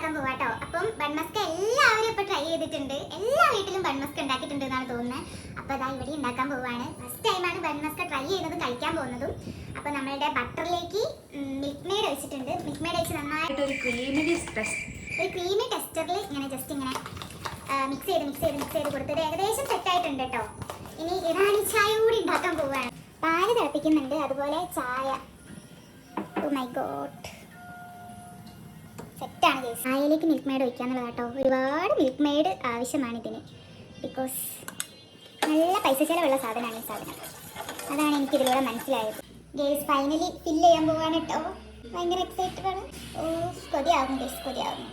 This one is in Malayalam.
ഉണ്ടാക്കാൻ പോവാട്ടോ. അപ്പം ബൺമസ്ക എല്ലാവരും ഇപ്പൊ ട്രൈ ചെയ്തിട്ടുണ്ട്, എല്ലാ വീട്ടിലും ബൺമസ്ക ഉണ്ടാക്കിയിട്ടുണ്ട് എന്നാണ് തോന്നുന്നത്. അപ്പൊ അതാ ഇവിടെ ഉണ്ടാക്കാൻ പോവാണ്. ഫസ്റ്റ് ടൈമാണ് ബൺമസ്ക ട്രൈ ചെയ്യുന്നതും കഴിക്കാൻ പോകുന്നതും. അപ്പൊ നമ്മളുടെ ബട്ടറിലേക്ക് മിൽക്ക് മെയ്ഡ് ഒഴിച്ചിട്ടുണ്ട്. മിൽക്ക് മെയ്ഡ് ഒഴിച്ച് നന്നായിട്ട് ഒരു ക്രീമി ടെക്സ്ചറിൽ ഇങ്ങനെ ജസ്റ്റ് ഇങ്ങനെ മിക്സ് ചെയ്ത് കൊടുത്തത് ഏകദേശം സെറ്റ് ആയിട്ടുണ്ട് കേട്ടോ. ഇനി ഇറാനി ചായ കൂടി ഉണ്ടാക്കാൻ പോവുകയാണ്. പാല് തിളപ്പിക്കുന്നുണ്ട്, അതുപോലെ ചായ. ഓ മൈ ഗോഡ്, സെറ്റാണ് ഗൈസ്. ചായയിലേക്ക് മിൽക്ക് മെയ്ഡ് ഒഴിക്കാന്നുള്ളത് കേട്ടോ. ഒരുപാട് മിൽക്ക് മെയ്ഡ് ആവശ്യമാണ് ഇതിന്, ബിക്കോസ് നല്ല പൈസ ചിലവുള്ള സാധനമാണ് ഈ സാധനം. അതാണ് എനിക്ക് ഇതിലൂടെ മനസ്സിലായത്. ഗൈസ് ഫൈനലി ഫില്ല് ചെയ്യാൻ പോവാണ് കേട്ടോ. ഭയങ്കര എക്സൈറ്റഡ് ആണ്. ഓ കൊതിയാവുന്നു ഗൈസ്, കൊതിയാവുന്നു.